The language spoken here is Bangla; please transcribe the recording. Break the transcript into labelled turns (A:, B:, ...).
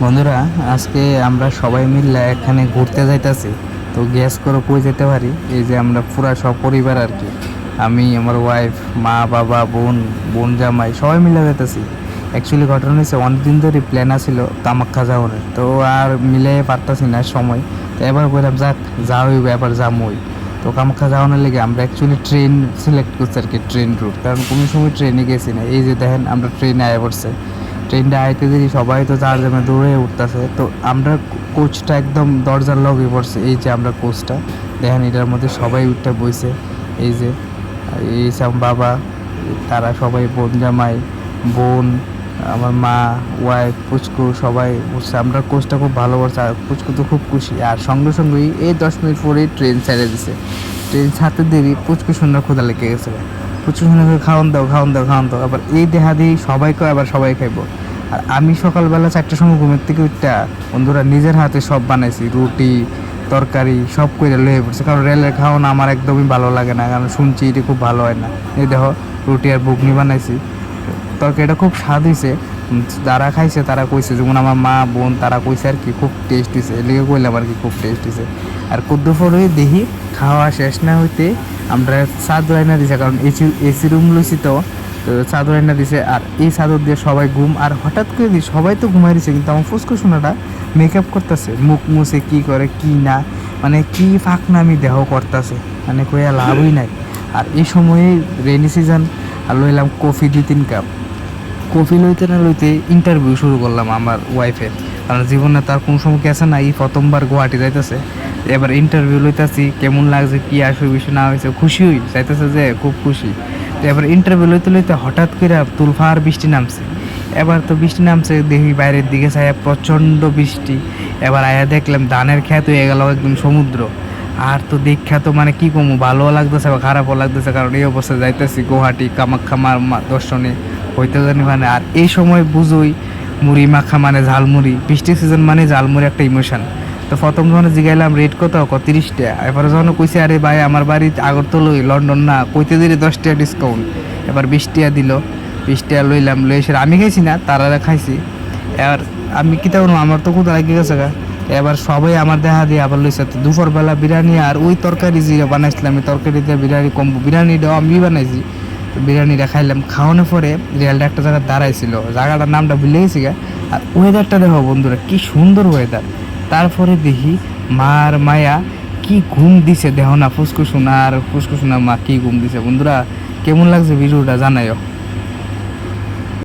A: বন্ধুরা, আজকে আমরা সবাই মিলে এখানে ঘুরতে যাইতাছি। তো গ্যাস করে কই যেতে পারি? এই যে আমরা পুরা সপরিবার আর কি, আমি, আমার ওয়াইফ, মা, বাবা, বোন, বোন জামাই সবাই মিলে যাইতেছি। অ্যাকচুয়ালি ঘটনা হয়েছে, অনেকদিন ধরে প্ল্যান আছিল কামাখ্যা যাওয়ার, তো আর মিলে পারতাছি না সময়। তো এবার বললাম যাক, যাওই এবার যামই। তো কামাখ্যা যাওয়ানোর লেগে আমরা অ্যাকচুয়ালি ট্রেন সিলেক্ট করছি আর কি, ট্রেন রুট, কারণ কোনো সময় ট্রেনে গেছি না। এই যে দেখেন আমরা ট্রেনে আয়া পড়ছে, ট্রেনটা আইতে দেরি সবাই তো চার জামে দৌড়ে উঠতেছে। তো আমরা কোচটা একদম দরজার লগে পড়ছে। এই যে আমরা কোচটা দেখেন, এটার মধ্যে সবাই উঠতে বইছে। এই যে এই সব বাবা, তারা সবাই, বোন জামাই, বোন, আমার মা, ওয়াইফ, পুচকু সবাই উঠছে। আমরা কোচটা খুব ভালো করছে, আর পুচকু তো খুব খুশি। আর সঙ্গে সঙ্গেই এই 10 মিনিট পরেই ট্রেন ছেড়ে দিছে। ট্রেন ছাড়তে দেরি পুচকু সুন্দর ক্ষুধা লেগে গেছে। প্রচুর সুন্দর করে খাওয়ান দাও, খাওয়ান দাও, খাওয়ান দাও। আবার এই দেহা দিই সবাইকে, আবার সবাই খাইব। আর আমি সকালবেলা 4টার সময় ঘুমের থেকে উঠটা বন্ধুরা নিজের হাতে সব বানাইছি, রুটি তরকারি সব করে লয়ে পড়ছে। কারণ রেলের খাওয়ানো আমার একদমই ভালো লাগে না, কারণ শুনছি এটা খুব ভালো হয় না। এই দেখো, রুটি আর ঘুগনি বানাইছি। তরকারিটা খুব স্বাদ হয়েছে। যারা খাইছে তারা কইছে, যেমন আমার মা, বোন, তারা কইছে আর কি খুব টেস্ট হয়েছে। এদিকে কইলাম আর কি খুব টেস্ট হয়েছে। আর কদ্দুফর হয়ে দেখি খাওয়া শেষ না হইতে আমরা চাদর আইনা দিছে, কারণ এসি রুম লইছি। তো চাদর আইনা দিছে, আর এই চাদর দিয়ে সবাই ঘুম। আর হঠাৎ করে দিই সবাই তো ঘুমাই দিছে, কিন্তু আমার ফুসকো শোনাটা মেকআপ করতেছে, মুখ মুছে কি করে কি না, মানে কি ফাঁকনামি দেহ করতেছে, মানে কইয়া লাভই নাই। আর এই সময়ে রেনি সিজন, আর লইলাম কফি 2-3 কাপ। কফি লইতে না লইতে ইন্টারভিউ শুরু করলাম আমার ওয়াইফের, কারণ জীবনে তার কোন সময় গেছে না, এই প্রথমবার গুয়াহাটি যাইতেছে। এবার ইন্টারভিউ লইতেছি, কেমন লাগছে, কি আসবে বিষয় না হয়েছে, খুশি হই যাইতেছে, যে খুব খুশি। তো এবার ইন্টারভিউ লইতে লইতে হঠাৎ করে তুলফার বৃষ্টি নামছে। এবার তো বৃষ্টি নামছে, দেখি বাইরের দিকে ছায়া প্রচণ্ড বৃষ্টি। এবার আয়া দেখলাম ধানের খেত হয়ে গেল একদম সমুদ্র। আর তো দীক্ষা তো মানে কি কমু, ভালোও লাগতেছে বা খারাপও লাগতেছে, কারণ এই অবস্থায় যাইতেছি গুয়াহাটি কামাখ্যা মার দর্শনে হইতে জানি মানে। আর এই সময় বুঝোই, মুড়ি মাখা মানে ঝালমুড়ি, বৃষ্টির সিজন মানে ঝালমুড়ি একটা ইমোশন। তো প্রথম যখন জিগাইলাম রেট কত, 30 টাকা। এবার যখন কইছে আরে ভাই আমার বাড়ি আগরতলায়, লন্ডন না, কইতে দিলে 10 টাকা ডিসকাউন্ট। এবার 20 টাকা দিল, 20 টাকা লইলাম, লই এসে আমি খাইছি না, তারা খাইছি। এবার আমি কী তেমন, আমার তো কোথাও লাগে গেছে গা। এবার সবাই আমার দেখা দিয়ে আবার লইছে। তো দুপুরবেলা বিরিয়ানি আর ওই তরকারি যে বানাইছিলাম, এই তরকারিতে বিরিয়ানি কম্বো, বিরিয়ানিটাও আমি বানাইছি। তো বিরিয়ানিটা খাইলাম, খাওয়ানোর পরে রিয়ালটা একটা জায়গায় দাঁড়াইছিল, জায়গাটার নামটা ভুলে গেছি গা। আর ওয়েদারটা দেখো বন্ধুরা, কি সুন্দর ওয়েদার। তারপরে দেখি মার মায়া কি ঘুম দিছে, দেখো না, ফুসকুসুনা আর ফুসকুসুনা মা কি ঘুম দিছে। বন্ধুরা কেমন লাগছে ভিডিওটা জানাইও।